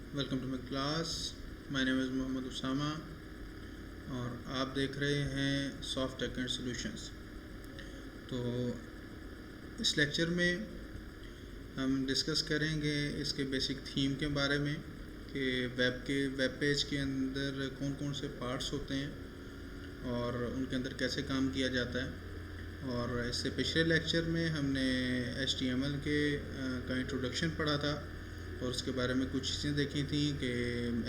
Welcome to my class. My name is Mohammad Usama और आप देख रहे हैं सॉफ्ट टेक एंड सॉल्यूशंस। तो इस लेक्चर में हम डिस्कस करेंगे इसके बेसिक थीम के बारे में कि वेब पेज के अंदर कौन कौन से पार्ट्स होते हैं और उनके अंदर कैसे काम किया जाता है। और इससे पिछले लेक्चर में हमने HTML का इंट्रोडक्शन पढ़ा था और उसके बारे में कुछ चीज़ें देखी थी कि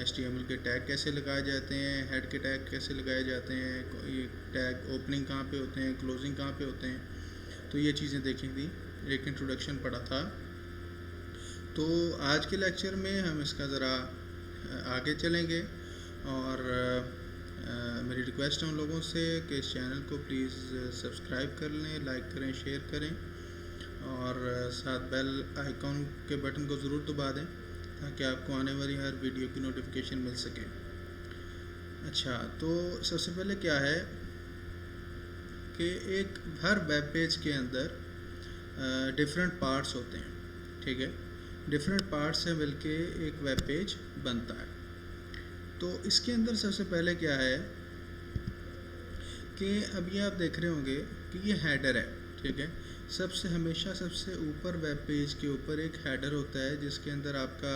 HTML के टैग कैसे लगाए जाते हैं, हेड के टैग कैसे लगाए जाते हैं, ये टैग ओपनिंग कहाँ पे होते हैं, क्लोजिंग कहाँ पे होते हैं। तो ये चीज़ें देखी थी, एक इंट्रोडक्शन पढ़ा था। तो आज के लेक्चर में हम इसका ज़रा आगे चलेंगे और मेरी रिक्वेस्ट है उन लोगों से कि इस चैनल को प्लीज़ सब्सक्राइब कर लें, लाइक करें, शेयर करें और साथ बेल आइकॉन के बटन को ज़रूर दबा दें ताकि आपको आने वाली हर वीडियो की नोटिफिकेशन मिल सके। अच्छा, तो सबसे पहले क्या है कि एक हर वेब पेज के अंदर डिफरेंट पार्ट्स होते हैं, ठीक है। डिफरेंट पार्ट्स से मिलके एक वेब पेज बनता है। तो इसके अंदर सबसे पहले क्या है कि अभी आप देख रहे होंगे कि ये हेडर है, ठीक है। हमेशा सबसे ऊपर वेब पेज के ऊपर एक हेडर होता है जिसके अंदर आपका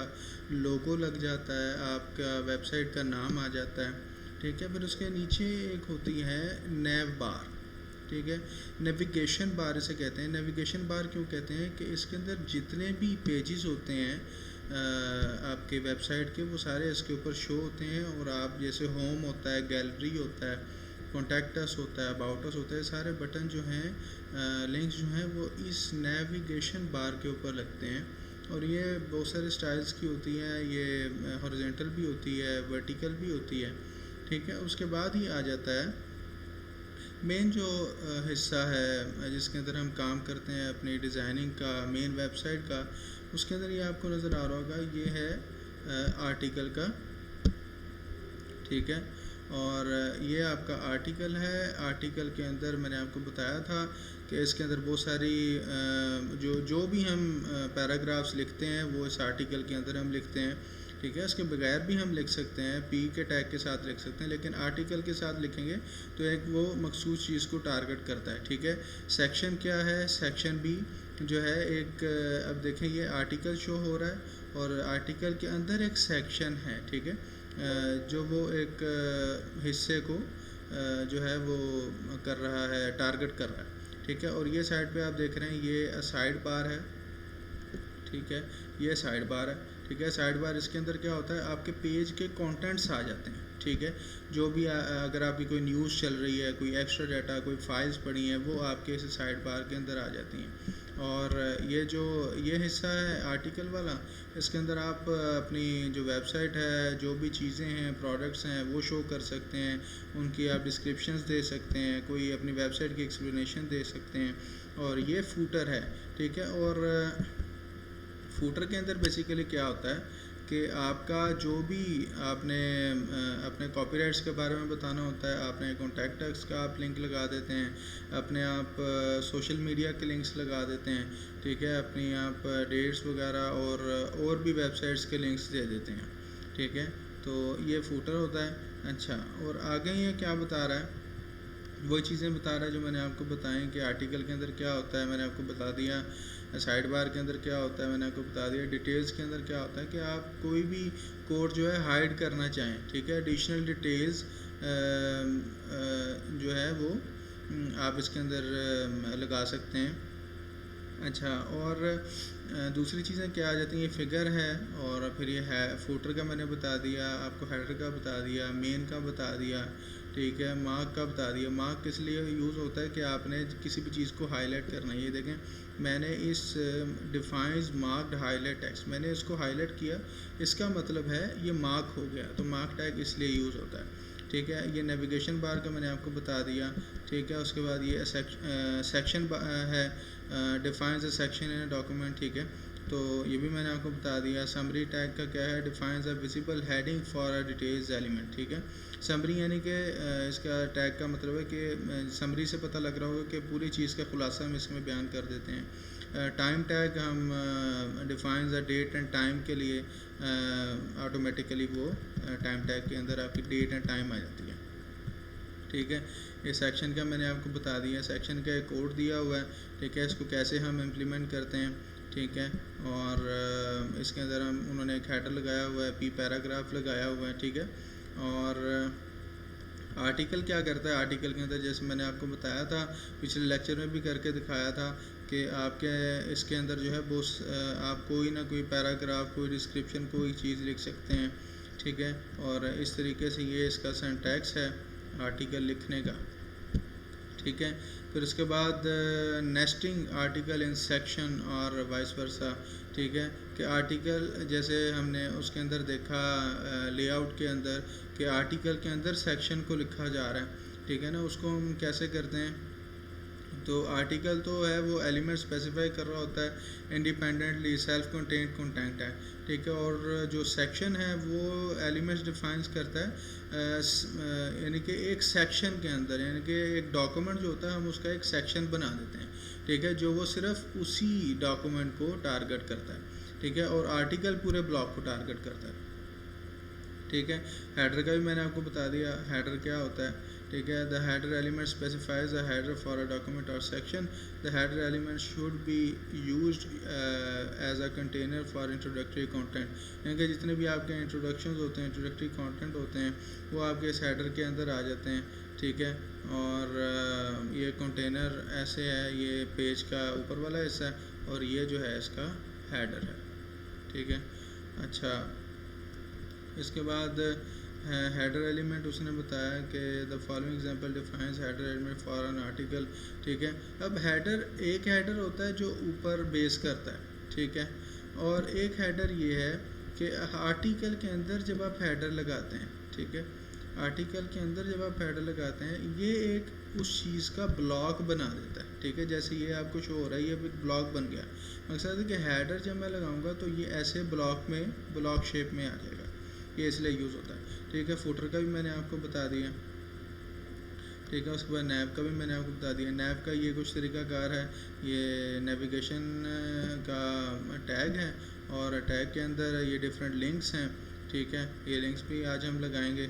लोगो लग जाता है, आपका वेबसाइट का नाम आ जाता है, ठीक है। फिर उसके नीचे एक होती है नेव बार, ठीक है। नेविगेशन बार इसे कहते हैं। नेविगेशन बार क्यों कहते हैं कि इसके अंदर जितने भी पेजेस होते हैं आपके वेबसाइट के, वो सारे इसके ऊपर शो होते हैं। और आप जैसे होम होता है, गैलरी होता है, कॉन्टैक्ट अस होता है, अबाउट अस होता है, सारे बटन जो हैं, लिंक्स जो हैं, वो इस नेविगेशन बार के ऊपर लगते हैं। और ये बहुत सारे स्टाइल्स की होती हैं, ये हॉरिजॉन्टल भी होती है, वर्टिकल भी होती है, ठीक है। उसके बाद ही आ जाता है मेन जो हिस्सा है जिसके अंदर हम काम करते हैं अपनी डिज़ाइनिंग का, मेन वेबसाइट का। उसके अंदर ये आपको नज़र आ रहा होगा, ये है आर्टिकल का, ठीक है। और ये आपका आर्टिकल है। आर्टिकल के अंदर मैंने आपको बताया था कि इसके अंदर बहुत सारी जो भी हम पैराग्राफ्स लिखते हैं वो इस आर्टिकल के अंदर हम लिखते हैं, ठीक है। इसके बगैर भी हम लिख सकते हैं, पी के टैग के साथ लिख सकते हैं, लेकिन आर्टिकल के साथ लिखेंगे तो एक वो मखसूस चीज़ को टारगेट करता है, ठीक है। सेक्शन क्या है? सेक्शन बी जो है एक, अब देखें ये आर्टिकल शो हो रहा है और आर्टिकल के अंदर एक सेक्शन है, ठीक है, जो वो एक हिस्से को जो है वो कर रहा है, टारगेट कर रहा है, ठीक है। और ये साइड पे आप देख रहे हैं ये साइड बार है, ठीक है। ये साइड बार है, ठीक है। साइड बार इसके अंदर क्या होता है, आपके पेज के कंटेंट्स आ जाते हैं, ठीक है। जो भी अगर आपकी कोई न्यूज़ चल रही है, कोई एक्स्ट्रा डाटा, कोई फाइल्स पड़ी हैं, वो आपके इस साइड बार के अंदर आ जाती हैं। और ये हिस्सा है आर्टिकल वाला, इसके अंदर आप अपनी जो वेबसाइट है, जो भी चीज़ें हैं, प्रोडक्ट्स हैं, वो शो कर सकते हैं, उनकी आप डिस्क्रिप्शंस दे सकते हैं, कोई अपनी वेबसाइट की एक्सप्लेनेशन दे सकते हैं। और ये फूटर है, ठीक है। और फूटर के अंदर बेसिकली क्या होता है कि आपका जो भी आपने अपने कॉपीराइट्स के बारे में बताना होता है, आपने कॉन्टैक्ट अस का आप लिंक लगा देते हैं, अपने आप सोशल मीडिया के लिंक्स लगा देते हैं, ठीक है। अपनी आप डेट्स वगैरह और भी वेबसाइट्स के लिंक्स दे देते हैं, ठीक है। तो ये फूटर होता है। अच्छा, और आगे ये क्या बता रहा है, वही चीज़ें बता रहा है जो मैंने आपको बताएं कि आर्टिकल के अंदर क्या होता है, मैंने आपको बता दिया। साइड बार के अंदर क्या होता है मैंने आपको बता दिया। डिटेल्स के अंदर क्या होता है कि आप कोई भी कोड जो है हाइड करना चाहें, ठीक है। एडिशनल डिटेल्स जो है वो आप इसके अंदर लगा सकते हैं। अच्छा, और दूसरी चीज़ें क्या आ जाती हैं, ये फिगर है, और फिर ये है फूटर का मैंने बता दिया आपको, हेडर का बता दिया, मेन का बता दिया, ठीक है। मार्क का बता दिया। मार्क किस लिए यूज़ होता है कि आपने किसी भी चीज़ को हाईलाइट करना है। ये देखें, मैंने इस डिफाइंस मार्क्ड हाईलाइट टेक्स्ट, मैंने इसको हाईलाइट किया, इसका मतलब है ये मार्क हो गया। तो मार्क टैग इसलिए यूज़ होता है, ठीक है। ये नेविगेशन बार का मैंने आपको बता दिया, ठीक है। उसके बाद ये सेक्शन है, defines a section in a document, ठीक है। तो ये भी मैंने आपको बता दिया। समरी टैग का क्या है, defines a visible heading for a details element, ठीक है। समरी यानी कि इसका टैग का मतलब है कि समरी से पता लग रहा होगा कि पूरी चीज़ का खुलासा हम इसमें बयान कर देते हैं, टाइम टैग हम define the date and time के लिए ऑटोमेटिकली वो टाइम टैग के अंदर आपकी डेट एंड टाइम आ जाती है। ठीक है, ये सेक्शन का मैंने आपको बता दिया, सेक्शन का एक कोड दिया हुआ है। ठीक है, इसको कैसे हम इम्प्लीमेंट करते हैं। ठीक है, और इसके अंदर हम उन्होंने एक हेडर लगाया हुआ है, पी पैराग्राफ लगाया हुआ है। ठीक है, और आर्टिकल क्या करता है, आर्टिकल के अंदर जैसे मैंने आपको बताया था, पिछले लेक्चर में भी करके दिखाया था कि आपके इसके अंदर जो है वो आप कोई ना कोई पैराग्राफ, कोई डिस्क्रिप्शन, कोई चीज़ लिख सकते हैं। ठीक है, और इस तरीके से ये इसका सिंटैक्स है आर्टिकल लिखने का। ठीक है, फिर उसके बाद नेस्टिंग आर्टिकल इन सेक्शन और वाइस वर्सा। ठीक है, कि आर्टिकल जैसे हमने उसके अंदर देखा लेआउट के अंदर कि आर्टिकल के अंदर सेक्शन को लिखा जा रहा है। ठीक है ना, उसको हम कैसे करते हैं, तो आर्टिकल तो है वो एलिमेंट स्पेसिफाई कर रहा होता है इंडिपेंडेंटली, सेल्फ कंटेंट कंटेंट है। ठीक है, और जो सेक्शन है वो एलिमेंट्स डिफाइंस करता है यानी कि एक सेक्शन के अंदर, यानी कि एक डॉक्यूमेंट जो होता है हम उसका एक सेक्शन बना देते हैं। ठीक है, जो वो सिर्फ उसी डॉक्यूमेंट को टारगेट करता है। ठीक है, और आर्टिकल पूरे ब्लॉक को टारगेट करता है। ठीक है, हेडर का भी मैंने आपको बता दिया, हेडर क्या होता है। ठीक है, the header element specifies the header for a document और section. The header element should be used as a container for introductory content. यानी कि जितने भी आपके इंट्रोडक्शंस होते हैं, इंट्रोडक्टरी कंटेंट होते हैं, वो आपके इस हेडर के अंदर आ जाते हैं। ठीक है, और ये कंटेनर ऐसे है, ये पेज का ऊपर वाला हिस्सा है और ये जो है इसका हेडर है। ठीक है, अच्छा, इसके बाद हेडर एलिमेंट उसने बताया कि the following example defines header element for an article. ठीक है, अब हेडर, एक हेडर होता है जो ऊपर बेस करता है। ठीक है, और एक हेडर ये है कि आर्टिकल के अंदर जब आप हेडर लगाते हैं, ठीक है, आर्टिकल के अंदर जब आप हेडर लगाते हैं, ये एक उस चीज़ का ब्लॉक बना देता है। ठीक है, जैसे ये आपको शो हो रहा है, ये एक ब्लॉक बन गया। मकसद है कि हेडर जब मैं लगाऊंगा तो ये ऐसे ब्लॉक में, ब्लॉक शेप में आ जाएगा, ये इसलिए यूज़ होता है। ठीक है, फुटर का भी मैंने आपको बता दिया। ठीक है, उसके बाद नैव का भी मैंने आपको बता दिया। नैव का ये कुछ तरीकाकार है, ये नेविगेशन का टैग है और टैग के अंदर ये डिफरेंट लिंक्स हैं। ठीक है, ये लिंक्स भी आज हम लगाएंगे।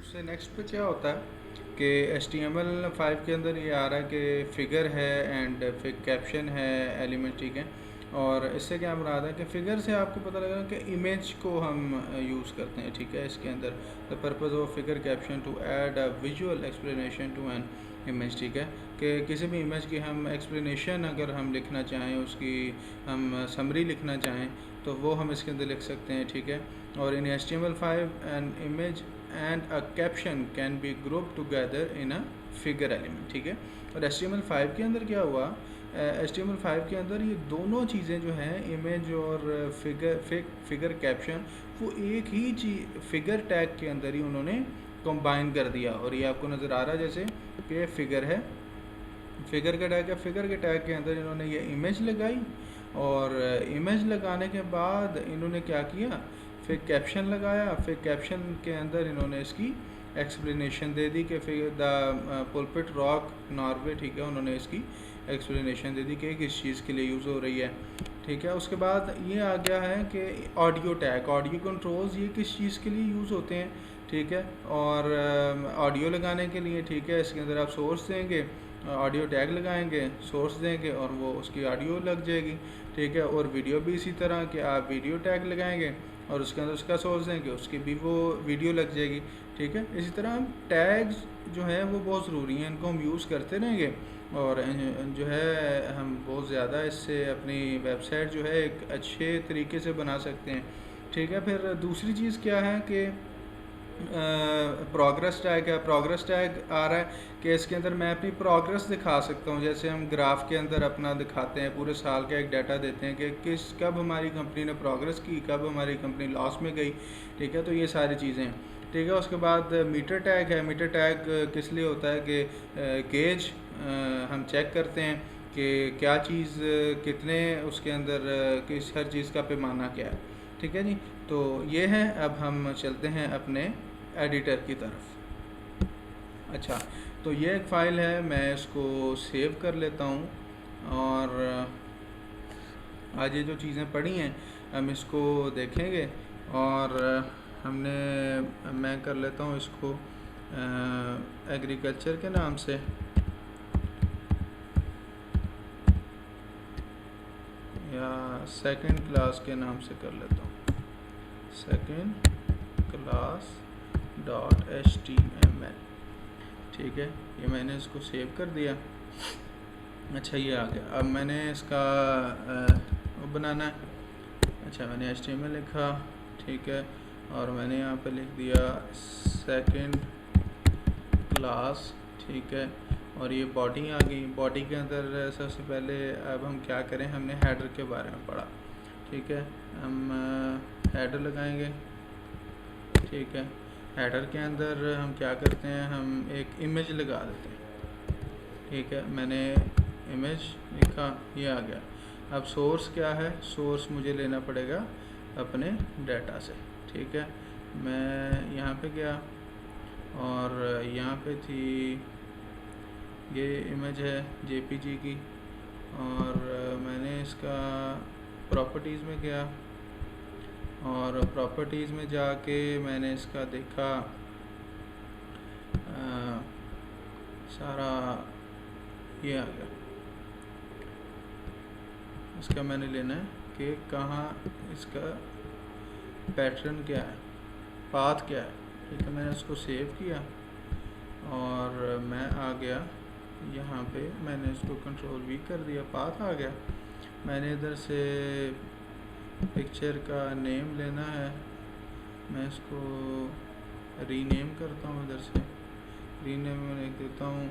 उससे नेक्स्ट पे क्या होता है कि HTML5 के अंदर ये आ रहा है कि फिगर है एंड फिर कैप्शन है एलिमेंट। ठीक है, और इससे क्या मुराद है कि फ़िगर से आपको पता लगा कि इमेज को हम यूज़ करते हैं। ठीक है, इसके अंदर the purpose of figure caption to add a visual explanation to an image. ठीक है, कि किसी भी इमेज की हम एक्सप्लेनेशन अगर हम लिखना चाहें, उसकी हम समरी लिखना चाहें तो वो हम इसके अंदर लिख सकते हैं। ठीक है, और इन HTML5 an image and a caption can be group together in a figure element. ठीक है, और HTML5 के अंदर क्या हुआ, HTML5 के अंदर ये दोनों चीज़ें जो हैं, इमेज और फिगर कैप्शन, वो एक ही चीज़ फिगर टैग के अंदर ही उन्होंने कंबाइन कर दिया। और ये आपको नज़र आ रहा है जैसे कि फिगर है, फिगर का टैग है, फिगर के टैग के अंदर इन्होंने ये इमेज लगाई और इमेज लगाने के बाद इन्होंने क्या किया, फिर कैप्शन लगाया। फिर कैप्शन के अंदर इन्होंने इसकी एक्सप्लेनेशन दे दी कि फिर द पुलपिट रॉक नॉर्वे। ठीक है, उन्होंने इसकी एक्सप्लेनेशन दे दी कि किस चीज़ के लिए यूज़ हो रही है। ठीक है, उसके बाद ये आ गया है कि ऑडियो टैग, ऑडियो कंट्रोल्स, ये किस चीज़ के लिए यूज़ होते हैं। ठीक है, और ऑडियो लगाने के लिए। ठीक है, इसके अंदर आप सोर्स देंगे, ऑडियो टैग लगाएंगे, सोर्स देंगे और वो उसकी ऑडियो लग जाएगी। ठीक है, और वीडियो भी इसी तरह कि आप वीडियो टैग लगाएंगे और उसके अंदर उसका सोर्स देंगे, उसकी भी वो वीडियो लग जाएगी। ठीक है, इसी तरह हम टैग्स जो हैं वो बहुत ज़रूरी हैं, इनको हम यूज़ करते रहेंगे और जो है हम बहुत ज़्यादा इससे अपनी वेबसाइट जो है एक अच्छे तरीके से बना सकते हैं। ठीक है, फिर दूसरी चीज़ क्या है कि प्रोग्रेस टैग है। प्रोग्रेस टैग आ रहा है कि इसके अंदर मैं अपनी प्रोग्रेस दिखा सकता हूँ, जैसे हम ग्राफ के अंदर अपना दिखाते हैं, पूरे साल का एक डाटा देते हैं कि कब हमारी कंपनी ने प्रोग्रेस की, कब हमारी कंपनी लॉस में गई। ठीक है, तो ये सारी चीज़ें। ठीक है, उसके बाद मीटर टैग है। मीटर टैग किस लिए होता है कि गेज हम चेक करते हैं कि क्या चीज़ कितने उसके अंदर किस हर चीज़ का पैमाना क्या है। ठीक है जी, तो ये है। अब हम चलते हैं अपने एडिटर की तरफ। अच्छा, तो ये एक फ़ाइल है, मैं इसको सेव कर लेता हूँ और आज ये जो चीज़ें पढ़ी हैं हम इसको देखेंगे। और मैं कर लेता हूँ इसको एग्रीकल्चर के नाम से, या सेकंड क्लास के नाम से कर लेता हूँ, सेकंड क्लास .html। ठीक है, ये मैंने इसको सेव कर दिया। अच्छा, ये आ गया। अब मैंने इसका बनाना है। अच्छा, मैंने HTML लिखा, ठीक है, और मैंने यहाँ पे लिख दिया सेकंड क्लास, ठीक है, और ये बॉडी आ गई। बॉडी के अंदर सबसे पहले अब हम क्या करें, हमने हेडर के बारे में पढ़ा, ठीक है, हम हेडर लगाएंगे। ठीक है, हेडर के अंदर हम क्या करते हैं, हम एक इमेज लगा देते हैं। ठीक है, मैंने इमेज लिखा, ये आ गया। अब सोर्स क्या है, सोर्स मुझे लेना पड़ेगा अपने डाटा से। ठीक है, मैं यहाँ पे गया और यहाँ पे थी ये इमेज है JPG की, और मैंने इसका प्रॉपर्टीज़ में गया और प्रॉपर्टीज़ में जाके मैंने इसका देखा सारा, ये आ गया। इसका मैंने लेना है कि कहाँ इसका पैटर्न क्या है, पाथ क्या है। ठीक है, मैंने उसको सेव किया और मैं आ गया यहाँ पे, मैंने इसको कंट्रोल V कर दिया, पाथ आ गया। मैंने इधर से पिक्चर का नेम लेना है, मैं इसको रीनेम करता हूँ। इधर से रीनेम में लिख देता हूँ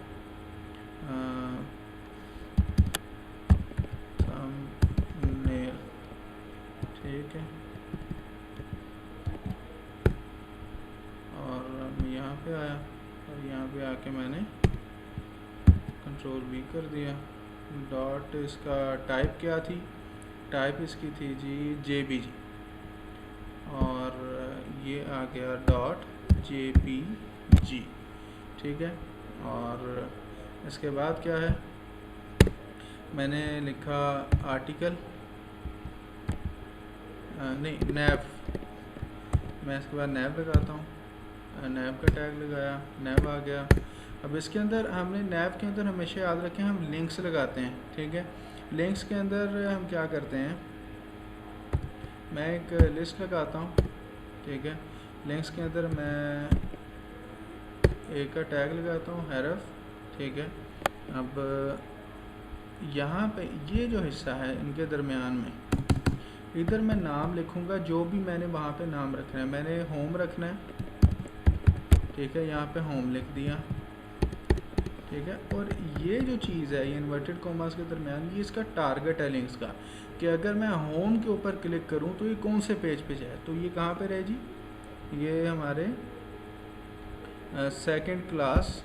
थंबनेल। ठीक है, और यहाँ पे आया और यहाँ पे आके मैंने कंट्रोल V कर दिया। डॉट, इसका टाइप क्या थी, टाइप इसकी थी जी JPG, और ये आ गया .jpg। ठीक है, और इसके बाद क्या है, मैंने लिखा आर्टिकल, नहीं नैव, मैं इसके बाद नैव लगाता हूँ, नैव का टैग लगाया, नैव आ गया। अब इसके अंदर हमने नैव के अंदर हमेशा याद रखें हम लिंक्स लगाते हैं। ठीक है, लिंक्स के अंदर हम क्या करते हैं, मैं एक लिस्ट लगाता हूँ। ठीक है, लिंक्स के अंदर मैं एक का टैग लगाता हूँ हैरफ। ठीक है, अब यहाँ पे ये जो हिस्सा है इनके दरमियान में, इधर मैं नाम लिखूँगा जो भी मैंने वहाँ पे नाम रखना है। मैंने होम रखना है, ठीक है, यहाँ पे होम लिख दिया। ठीक है, और ये जो चीज़ है, ये इन्वर्टेड कॉमास के दरमियान, ये इसका टारगेट है लिंक्स का, कि अगर मैं होम के ऊपर क्लिक करूँ तो ये कौन से पेज पे जाए। तो ये कहाँ पे रहे जी, ये हमारे सेकंड क्लास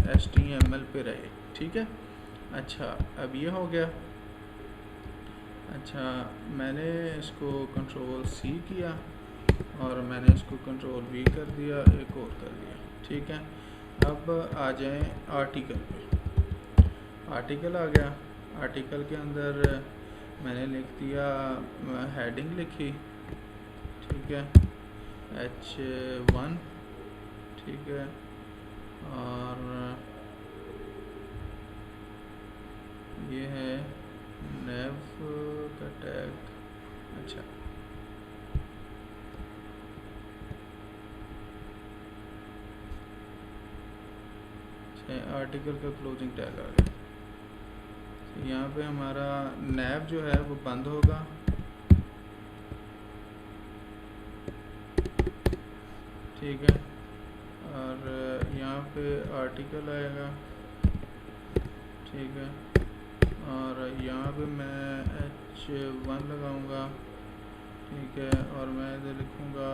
.html पे रहे। ठीक है, अच्छा, अब ये हो गया। अच्छा, मैंने इसको कंट्रोल C किया और मैंने इसको कंट्रोल V कर दिया, एक और कर दिया। ठीक है, अब आ जाएं आर्टिकल पे। आर्टिकल आ गया, आर्टिकल के अंदर मैंने लिख दिया, हेडिंग लिखी। ठीक है, H1। ठीक है, और ये है नैव का टैग। अच्छा, आर्टिकल का क्लोजिंग टैग आ गया। तो यहाँ पे हमारा नैव जो है वो बंद होगा। ठीक है, और यहाँ पे आर्टिकल आएगा। ठीक है, और यहाँ पे मैं H1 लगाऊंगा। ठीक है, और मैं इधर लिखूँगा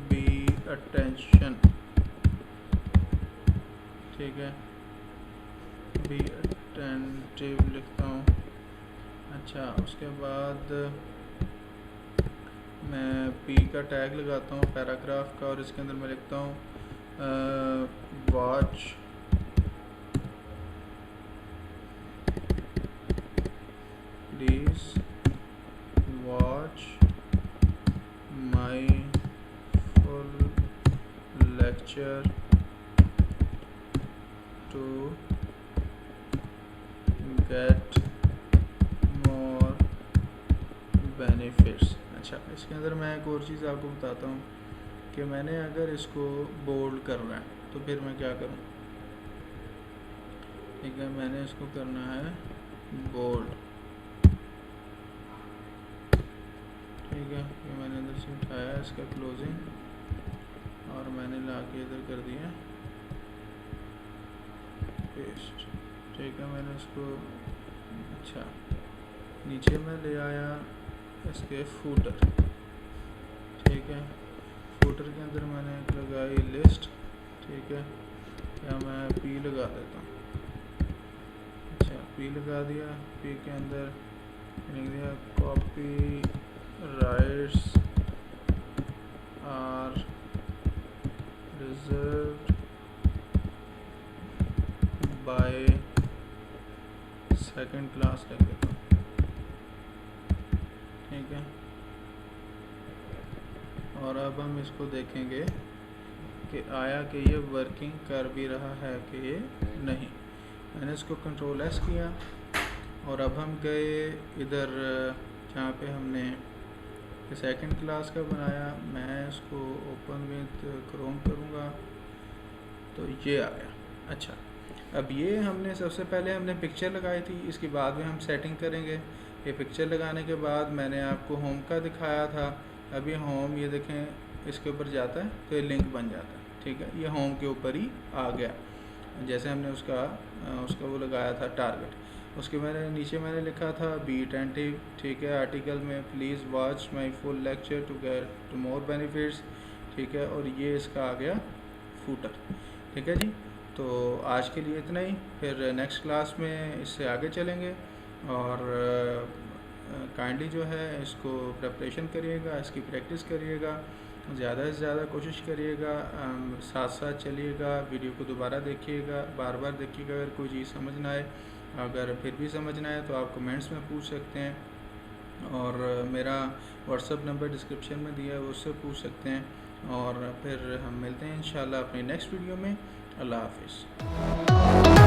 बी अटेंशन। ठीक है, बी अटेंटिव लिखता हूँ। अच्छा, उसके बाद मैं P का टैग लगाता हूँ पैराग्राफ का, और इसके अंदर मैं लिखता हूँ watch please watch my full lecture to get more benefits. अच्छा, इसके अंदर मैं एक और चीज़ आपको बताता हूँ कि मैंने अगर इसको बोल्ड करना है तो फिर मैं क्या करूँ। ठीक है, मैंने इसको करना है बोल्ड। ठीक है, ये मैंने अंदर से उठाया इसका क्लोजिंग और मैंने ला के इधर कर दिया पेस्ट। ठीक है, मैंने इसको अच्छा नीचे में ले आया इसके फूटर। ठीक है, फूटर के अंदर मैंने एक लगाई लिस्ट। ठीक है, या मैं पी लगा देता हूँ। अच्छा, पी लगा दिया। पी के अंदर लिख दिया copy rights are reserved by second class लिख देता हूँ। ठीक है, और अब हम इसको देखेंगे कि आया कि ये वर्किंग कर भी रहा है कि ये नहीं। मैंने इसको कंट्रोल एस किया और अब हम गए इधर जहाँ पे हमने सेकंड क्लास का बनाया। मैं इसको ओपन विद क्रोम करूँगा तो ये आ गया। अच्छा, अब ये हमने सबसे पहले हमने पिक्चर लगाई थी, इसके बाद में हम सेटिंग करेंगे। ये पिक्चर लगाने के बाद मैंने आपको होम का दिखाया था। अभी होम ये देखें इसके ऊपर जाता है तो ये लिंक बन जाता है। ठीक है, ये होम के ऊपर ही आ गया जैसे हमने उसका वो लगाया था टारगेट। उसके नीचे मैंने लिखा था बी अटेंटिव। ठीक है, आर्टिकल में please watch my full lecture to get more benefits. ठीक है, और ये इसका आ गया फूटर। ठीक है जी, तो आज के लिए इतना ही। फिर नेक्स्ट क्लास में इससे आगे चलेंगे और काइंडली जो है इसको प्रिपरेशन करिएगा, इसकी प्रैक्टिस करिएगा, ज़्यादा से ज़्यादा कोशिश करिएगा, साथ साथ चलिएगा, वीडियो को दोबारा देखिएगा, बार बार देखिएगा। अगर कोई चीज़ समझ ना आए, अगर फिर भी समझ ना आए तो आप कमेंट्स में पूछ सकते हैं और मेरा व्हाट्सअप नंबर डिस्क्रिप्शन में दिया है, उससे पूछ सकते हैं। और फिर हम मिलते हैं इंशाल्लाह अपनी नेक्स्ट वीडियो में। अल्लाह हाफिज़।